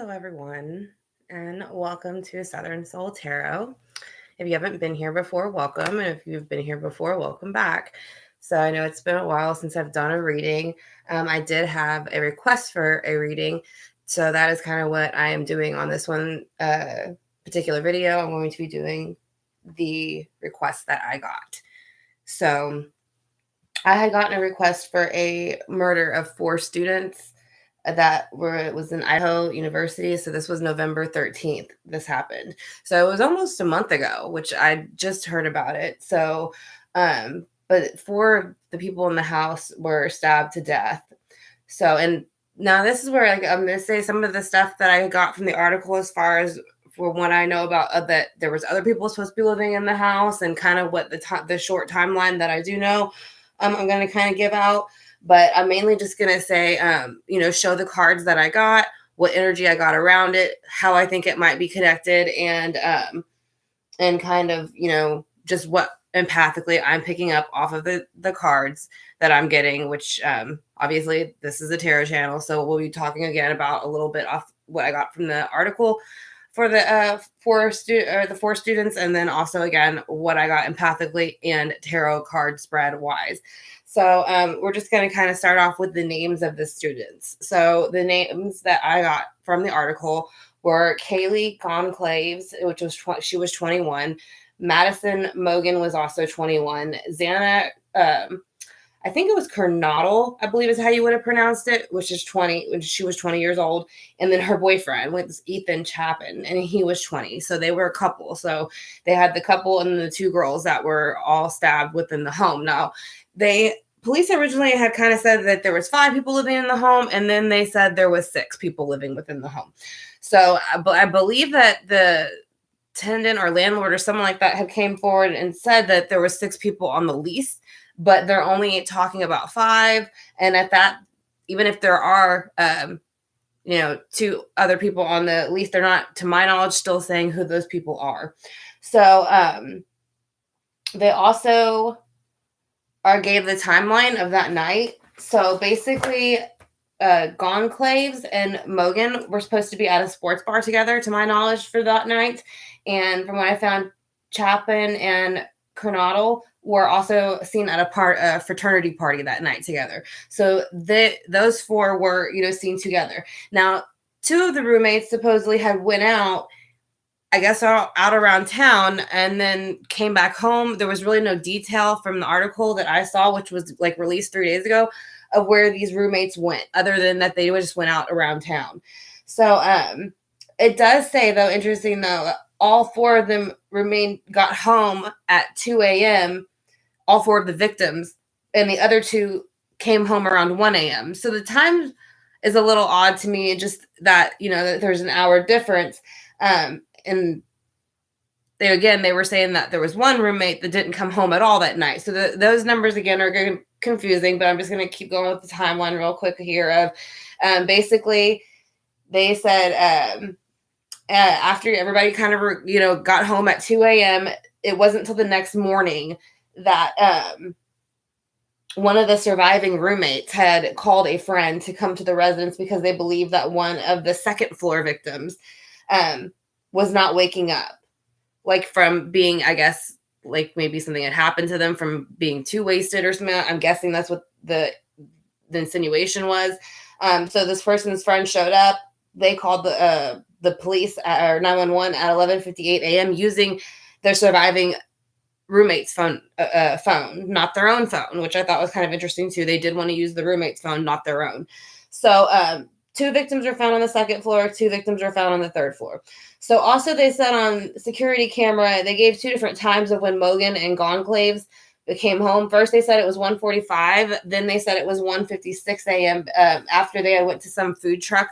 Hello, everyone, and welcome to Southern Soul Tarot. If you haven't been here before, welcome. And if you've been here before, welcome back. So I know it's been a while since I've done a reading. I did have a request for a reading. So that is kind of what I am doing on this one particular video. I'm going to be doing the request that I got. So I had gotten a request for a murder of 4 students it was in Idaho University. So this was November 13th. This happened. So it was almost a month ago, which I just heard about it. So, but 4 of the people in the house were stabbed to death. So, and now this is where I'm going to say some of the stuff that I got from the article as far as for what I know about that there was other people supposed to be living in the house and kind of what the short timeline that I do know. I'm going to kind of give out. But I'm mainly just going to say, show the cards that I got, what energy I got around it, how I think it might be connected, and kind of, just what empathically I'm picking up off of the cards that I'm getting, which obviously this is a tarot channel. So we'll be talking again about a little bit off what I got from the article for the 4 students, and then also again what I got empathically and tarot card spread wise. So we're just going to kind of start off with the names of the students. So the names that I got from the article were Kaylee Conclaves, which was she was 21. Madison Mogan was also 21. Xana, I think it was Kernodle, I believe is how you would have pronounced it, which is 20, when she was 20 years old. And then her boyfriend was Ethan Chapin, and he was 20. So they were a couple. So they had the couple and the 2 girls that were all stabbed within the home. Now, police originally had kind of said that there was 5 people living in the home, and then they said there was 6 people living within the home. So I believe that the tenant or landlord or someone like that had came forward and said that there was 6 people on the lease, but they're only talking about 5. And at that, even if there are, 2 other people on the lease, they're not, to my knowledge, still saying who those people are. So they also gave the timeline of that night. So basically, Gonclaves and Mogan were supposed to be at a sports bar together, to my knowledge, for that night. And from what I found, Chapin and Kernodle were also seen at a fraternity party that night together. So those 4 were, seen together. Now, 2 of the roommates supposedly had went out, I guess, out around town, and then came back home. There was really no detail from the article that I saw, which was like released 3 days ago, of where these roommates went, other than that they just went out around town. So it does say, though, interesting though, all 4 of them got home at 2 a.m., all 4 of the victims, and the other 2 came home around 1 a.m. So the time is a little odd to me, just that, that there's an hour difference. And they were saying that there was 1 roommate that didn't come home at all that night. So those numbers, again, are confusing, but I'm just going to keep going with the timeline real quick here of basically they said after everybody kind of, got home at 2 a.m., it wasn't until the next morning that one of the surviving roommates had called a friend to come to the residence because they believed that one of the second floor victims was not waking up, like from being, I guess, like maybe something had happened to them from being too wasted or something. I'm guessing that's what the insinuation was. So this person's friend showed up. They called the police or 911 at 11:58 a.m. using their surviving roommate's phone, not their own phone, which I thought was kind of interesting too. They did want to use the roommate's phone, not their own. So 2 victims were found on the 2nd floor. 2 victims were found on the 3rd floor. So also they said on security camera, they gave 2 different times of when Mogan and Gonclaves came home. First, they said it was 1:45. Then they said it was 1:56 a.m. After they had went to some food truck.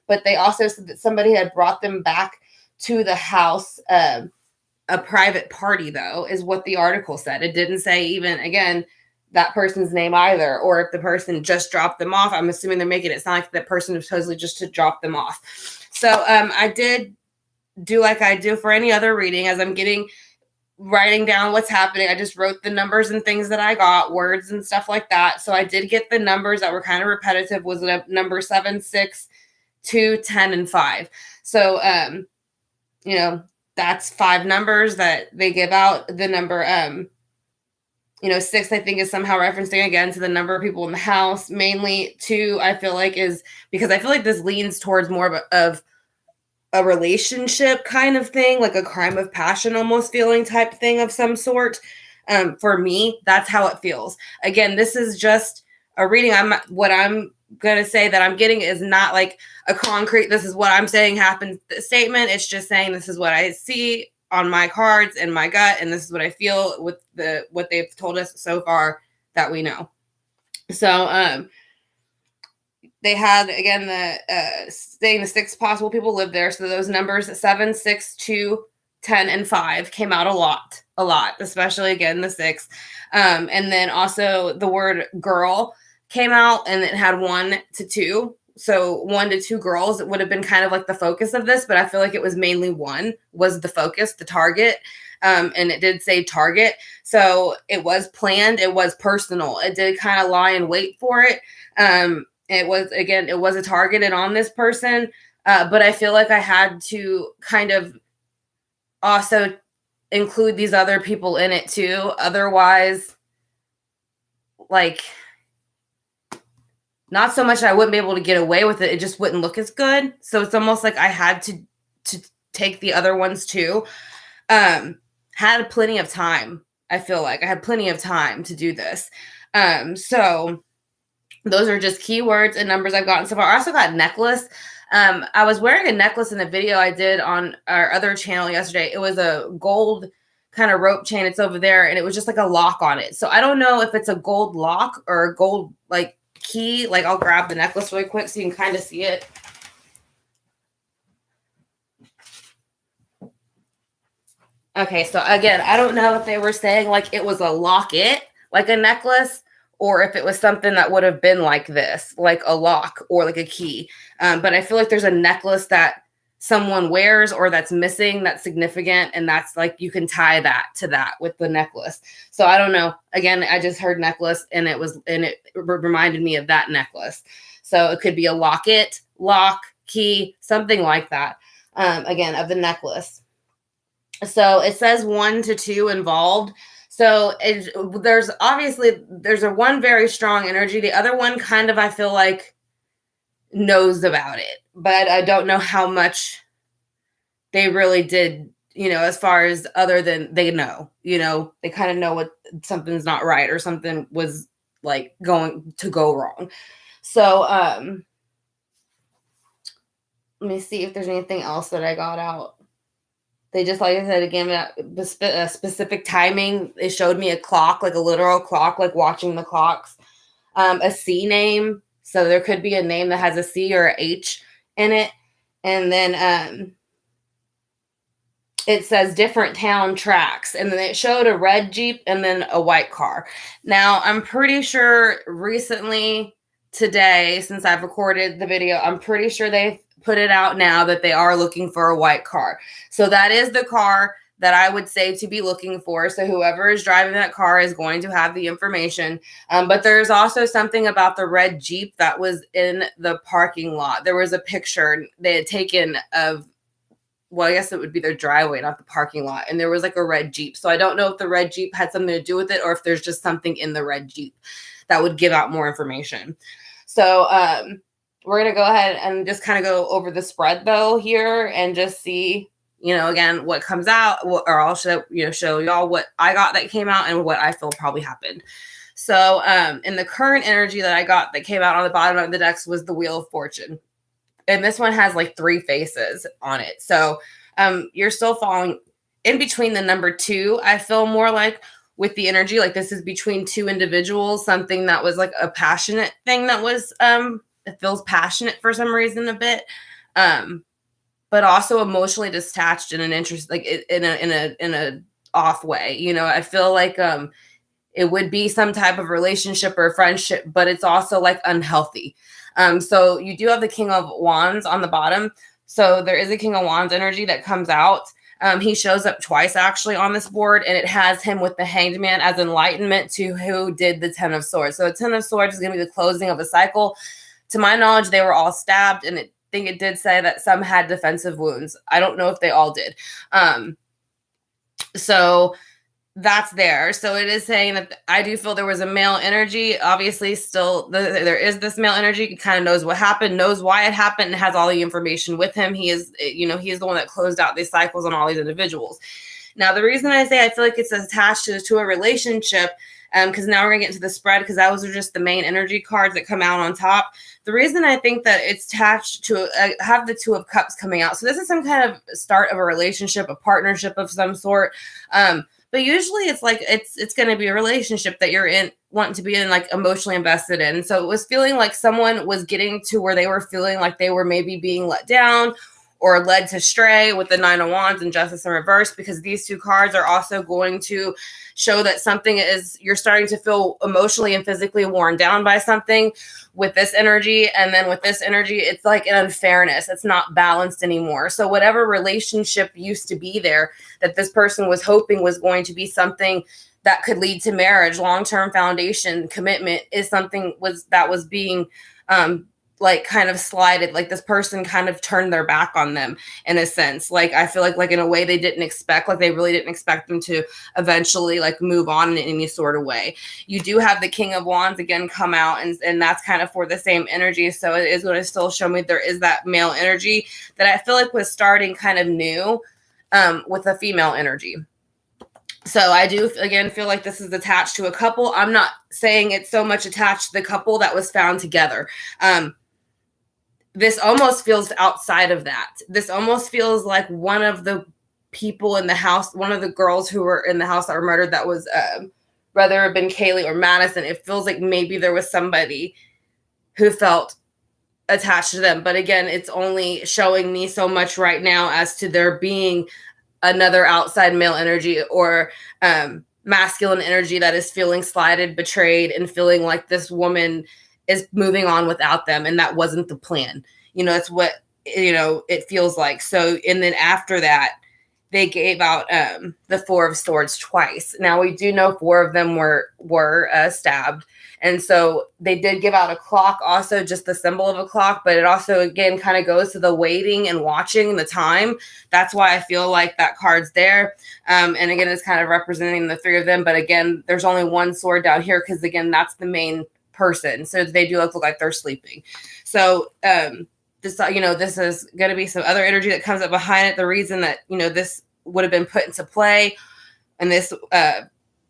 But they also said that somebody had brought them back to the house. A private party, though, is what the article said. It didn't say even, again, that person's name either, or if the person just dropped them off. I'm assuming they're making it sound like that person was supposedly just to drop them off. So I did do like I do for any other reading, as I'm writing down what's happening. I just wrote the numbers and things that I got, words and stuff like that. So I did get the numbers that were kind of repetitive. Was it a number 7, 6, 2, 10, and 5. So, that's 5 numbers that they give out. The number, 6, I think, is somehow referencing again to the number of people in the house. Mainly 2, I feel like, is because I feel like this leans towards more of a relationship kind of thing, like a crime of passion almost feeling type thing of some sort. For me, that's how it feels. Again, this is just a reading. What I'm going to say that I'm getting is not like a concrete, this is what I'm saying happened statement. It's just saying this is what I see on my cards and my gut, and this is what I feel with what they've told us so far that we know. So they had, again, saying the 6 possible people live there. So those numbers 7, 6, 2, 10, and 5 came out a lot, especially, again, the 6. And then also the word girl came out, and it had 1 to 2. So 1 to 2 girls, it would have been kind of like the focus of this, but I feel like it was mainly 1 was the focus, the target. And it did say target. So it was planned. It was personal. It did kind of lie in wait for it. It was a targeted on this person. But I feel like I had to kind of also include these other people in it too. Otherwise, like, not so much I wouldn't be able to get away with it. It just wouldn't look as good. So it's almost like I had to take the other ones too. Had plenty of time. I feel like I had plenty of time to do this. So those are just keywords and numbers I've gotten so far. I also got necklace. I was wearing a necklace in a video I did on our other channel yesterday. It was a gold kind of rope chain. It's over there, and it was just like a lock on it. So I don't know if it's a gold lock or a gold like key. Like, I'll grab the necklace really quick so you can kind of see it. Okay, so again, I don't know if they were saying like it was a locket, like a necklace, or if it was something that would have been like this, like a lock or like a key. But I feel like there's a necklace that someone wears or that's missing that's significant, and that's like you can tie that to that with the necklace. So I don't know. Again, I just heard necklace, and it reminded me of that necklace. So it could be a locket, lock, key, something like that. Again, of the necklace. So it says 1 to 2 involved. So there's a one very strong energy. The other one kind of, I feel like, knows about it, but I don't know how much they really did, as far as other than they know, they kind of know what something's not right or something was like going to go wrong. So let me see if there's anything else that I got out. They just, like I said, again, a specific timing. They showed me a clock, like a literal clock, like watching the clocks. A C name. So there could be a name that has a C or a H in it. And then it says different town tracks. And then it showed a red Jeep and then a white car. Now, I'm pretty sure recently today, since I've recorded the video, I'm pretty sure they've put it out now that they are looking for a white car. So that is the car that I would say to be looking for. So whoever is driving that car is going to have the information. But there's also something about the red Jeep that was in the parking lot. There was a picture they had taken of, well, I guess it would be their driveway, not the parking lot. And there was like a red Jeep. So I don't know if the red Jeep had something to do with it or if there's just something in the red Jeep that would give out more information. So we're going to go ahead and just kind of go over the spread though here and just see, again, what comes out, or I'll show y'all what I got that came out and what I feel probably happened. So in the current energy that I got that came out on the bottom of the decks was the Wheel of Fortune. And this one has like 3 faces on it. So you're still falling in between the number 2. I feel more like with the energy, like this is between 2 individuals, something that was like a passionate thing that was, it feels passionate for some reason a bit, but also emotionally detached in an interest, like in a off way. I feel like it would be some type of relationship or friendship, but it's also like unhealthy. So you do have the King of Wands on the bottom. So there is a King of Wands energy that comes out. He shows up twice actually on this board, and it has him with the Hanged Man as enlightenment to who did the 10 of Swords. So the 10 of Swords is going to be the closing of a cycle. To my knowledge, they were all stabbed, and think it did say that some had defensive wounds. I don't know if they all did. So that's there. So it is saying that I do feel there was a male energy. Obviously, still there is this male energy. He kind of knows what happened, knows why it happened, and has all the information with him. He is, he is the one that closed out these cycles on all these individuals. Now, the reason I say I feel like it's attached to a relationship, because now we're gonna get into the spread, because those are just the main energy cards that come out on top. The reason I think that it's attached to have the Two of Cups coming out. So this is some kind of start of a relationship, a partnership of some sort. But usually it's like it's going to be a relationship that you're in, wanting to be in, like emotionally invested in. So it was feeling like someone was getting to where they were feeling like they were maybe being let down or led to stray with the Nine of Wands and Justice in reverse, because these two cards are also going to show that something is, you're starting to feel emotionally and physically worn down by something with this energy. And then with this energy, it's like an unfairness. It's not balanced anymore. So whatever relationship used to be there that this person was hoping was going to be something that could lead to marriage, long-term foundation, commitment, is something that was being like kind of slided, like this person kind of turned their back on them in a sense. Like, I feel like in a way they didn't expect, like they really didn't expect them to eventually like move on in any sort of way. You do have the King of Wands again come out, and that's kind of for the same energy. So it is going to still show me there is that male energy that I feel like was starting kind of new with a female energy. So I do, again, feel like this is attached to a couple. I'm not saying it's so much attached to the couple that was found together. This almost feels outside of that. This almost feels like one of the people in the house, one of the girls who were in the house that were murdered, that was whether it have been Kaylee or Madison. It feels like maybe there was somebody who felt attached to them. But again, it's only showing me so much right now as to there being another outside male energy or masculine energy that is feeling slighted, betrayed, and feeling like this woman is moving on without them, and that wasn't the plan. It's what it feels like. So, and then after that, they gave out the Four of Swords twice. Now we do know 4 of them were stabbed, and so they did give out a clock, also just the symbol of a clock. But it also again kind of goes to the waiting and watching the time. That's why I feel like that card's there. And again, it's kind of representing the 3 of them. But again, there's only one sword down here because again, that's the main person. So they do look like they're sleeping. So this is going to be some other energy that comes up behind it. The reason that this would have been put into play and this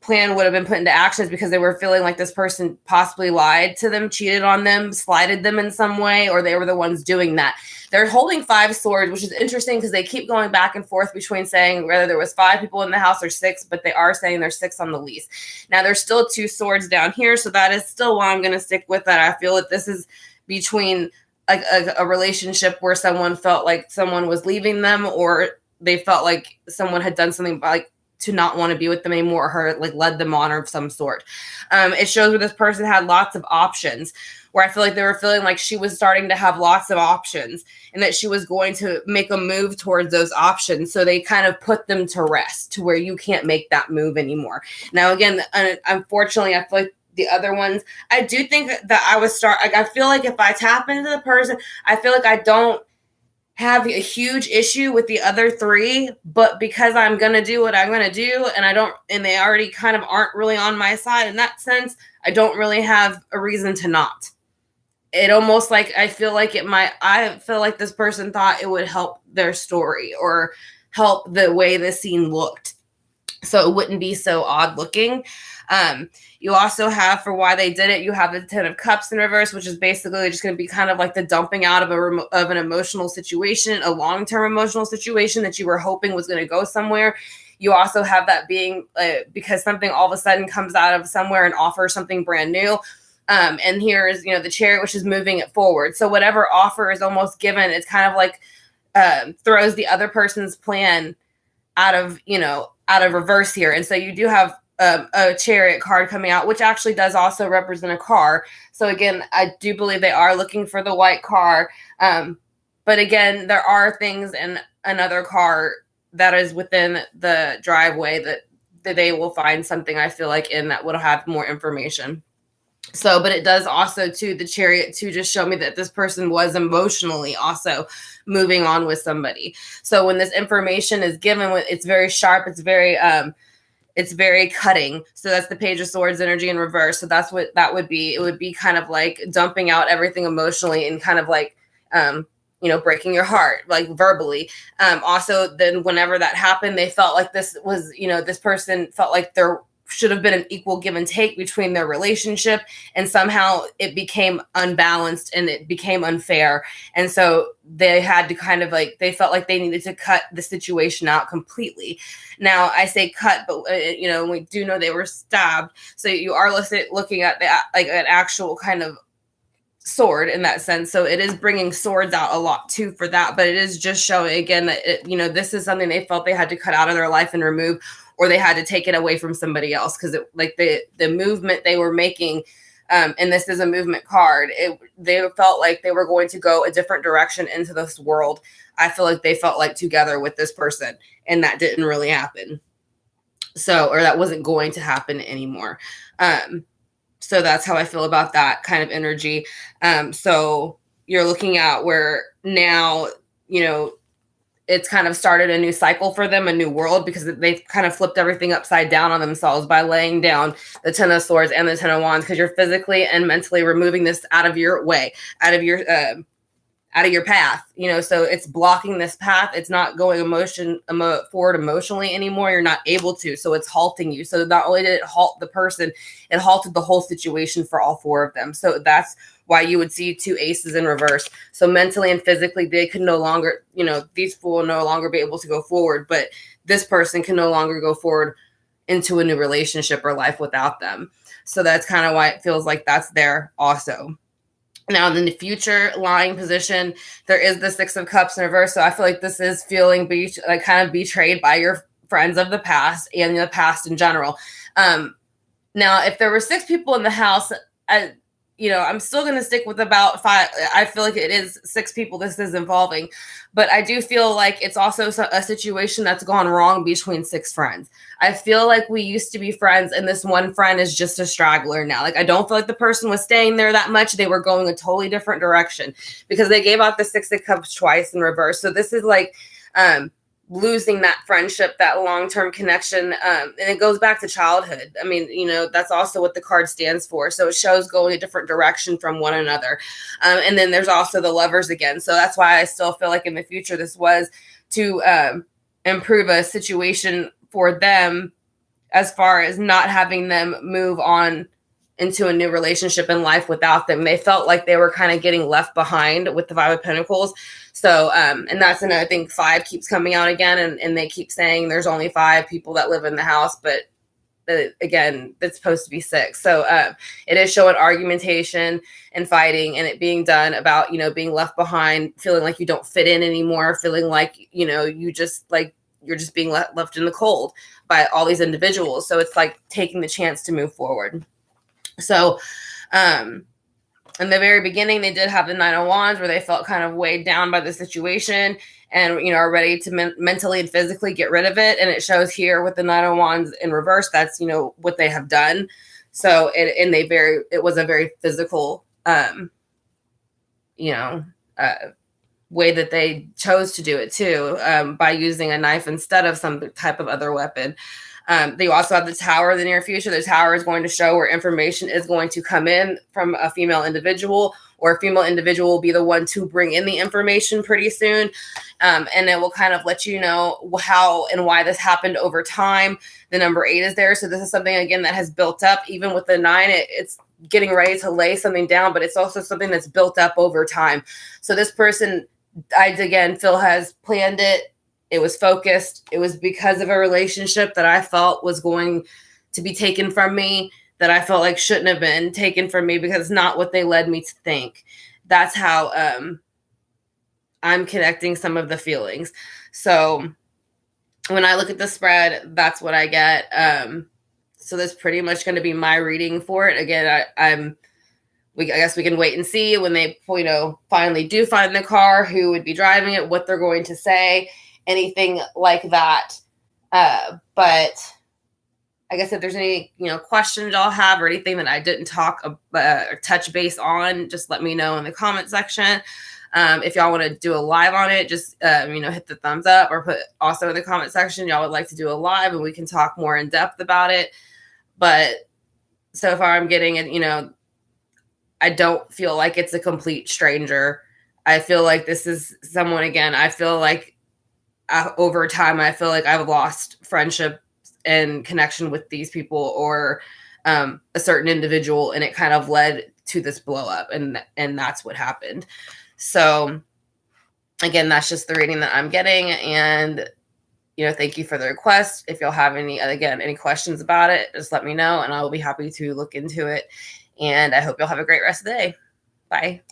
plan would have been put into action is because they were feeling like this person possibly lied to them, cheated on them, slighted them in some way, or they were the ones doing that. They're holding 5 swords, which is interesting because they keep going back and forth between saying whether there was 5 people in the house or 6, but they are saying there's 6 on the lease. Now there's still 2 swords down here, so that is still why I'm going to stick with that. I feel that this is between a relationship where someone felt like someone was leaving them, or they felt like someone had done something like to not want to be with them anymore, or like led them on or of some sort. It shows where this person had lots of options, where I feel like they were feeling like she was starting to have lots of options and that she was going to make a move towards those options. So they kind of put them to rest to where you can't make that move anymore. Now, again, unfortunately, I feel like the other ones, I do think that I feel like if I tap into the person, I feel like I don't have a huge issue with the other 3, but because I'm going to do what I'm going to do, and they already kind of aren't really on my side in that sense, I don't really have a reason to not. It almost like, I feel like this person thought it would help their story or help the way the scene looked, so it wouldn't be so odd looking. You also have, for why they did it, you have the 10 of Cups in reverse, which is basically just going to be kind of like the dumping out of an emotional situation, a long-term emotional situation that you were hoping was going to go somewhere. You also have that being because something all of a sudden comes out of somewhere and offers something brand new. And here is, the Chariot, which is moving it forward. So whatever offer is almost given, it's kind of like throws the other person's plan out of reverse here. And so you do have a Chariot card coming out, which actually does also represent a car. So again, I do believe they are looking for the white car. But again, there are things in another car that is within the driveway that they will find something, I feel like, in that will have more information. So, but it does also to the Chariot to just show me that this person was emotionally also moving on with somebody. So when this information is given, it's very sharp, it's very cutting. So that's the Page of Swords energy in reverse. So that's what that would be. It would be kind of like dumping out everything emotionally and kind of like breaking your heart, like verbally. Also, then whenever that happened, they felt like this was, this person felt like there should have been an equal give and take between their relationship, and somehow it became unbalanced and it became unfair. And so they had to kind of like, they felt like they needed to cut the situation out completely. Now I say cut, but we do know they were stabbed. So you are looking at like an actual kind of sword in that sense. So it is bringing swords out a lot too for that, but it is just showing again that this is something they felt they had to cut out of their life and remove, or they had to take it away from somebody else, because like the movement they were making, and this is a movement card, they felt like they were going to go a different direction into this world. I feel like they felt like together with this person, and that didn't really happen. So, or that wasn't going to happen anymore. So that's how I feel about that kind of energy. So you're looking at where now, it's kind of started a new cycle for them, a new world, because they've kind of flipped everything upside down on themselves by laying down the Ten of Swords and the Ten of Wands, because you're physically and mentally removing this out of your way, out of your path, so it's blocking this path. It's not going forward emotionally anymore. You're not able to, so it's halting you. So not only did it halt the person, it halted the whole situation for all four of them. So that's why you would see two aces in reverse. So mentally and physically, they could no longer, these four will no longer be able to go forward, but this person can no longer go forward into a new relationship or life without them. So that's kind of why it feels like that's there also. Now, in the future lying position, there is the Six of Cups in reverse. So I feel like this is feeling kind of betrayed by your friends of the past and the past in general. Now, if there were 6 people in the house, I'm still going to stick with about 5. I feel like it is 6 people this is involving, but I do feel like it's also a situation that's gone wrong between 6 friends. I feel like we used to be friends, and this one friend is just a straggler now. Like, I don't feel like the person was staying there that much. They were going a totally different direction, because they gave out the Six of Cups twice in reverse. So this is like, losing that friendship, that long-term connection. And it goes back to childhood. I mean, that's also what the card stands for. So it shows going a different direction from one another. And then there's also the Lovers again. So that's why I still feel like in the future, this was to improve a situation for them, as far as not having them move on into a new relationship in life without them. They felt like they were kind of getting left behind with the Five of Pentacles. So, and that's another thing. 5 keeps coming out again, and they keep saying there's only 5 people that live in the house, but again, it's supposed to be 6. So it is showing argumentation and fighting, and it being done about, being left behind, feeling like you don't fit in anymore, feeling like, you're just being left in the cold by all these individuals. So it's like taking the chance to move forward. So, in the very beginning, they did have the Nine of Wands, where they felt kind of weighed down by the situation and, are ready to mentally and physically get rid of it. And it shows here with the Nine of Wands in reverse. That's, what they have done. So, it was a very physical, way that they chose to do it too, by using a knife instead of some type of other weapon. They also have the Tower in the near future. The Tower is going to show where information is going to come in from a female individual, or a female individual will be the one to bring in the information pretty soon. And it will kind of let you know how and why this happened over time. The number 8 is there. So this is something, again, that has built up. Even with the 9, it's getting ready to lay something down, but it's also something that's built up over time. So this person, I again feel, has planned it. It was focused. It was because of a relationship that I felt was going to be taken from me, that I felt like shouldn't have been taken from me, because it's not what they led me to think. That's how I'm connecting some of the feelings. So when I look at the spread, that's what I get. So that's pretty much going to be my reading for it. Again, I guess we can wait and see when they, finally do find the car, who would be driving it, what they're going to say, anything like that. But I guess if there's any, questions y'all have or anything that I didn't talk or touch base on, just let me know in the comment section. If y'all want to do a live on it, just, hit the thumbs up or put also in the comment section, y'all would like to do a live and we can talk more in depth about it. But so far I'm getting it, I don't feel like it's a complete stranger. I feel like this is someone, again, I feel like over time, I feel like I've lost friendship and connection with these people or a certain individual, and it kind of led to this blow up, and that's what happened. So again, that's just the reading that I'm getting, and thank you for the request. If y'all have any questions about it, just let me know, and I will be happy to look into it. And I hope y'all have a great rest of the day. Bye.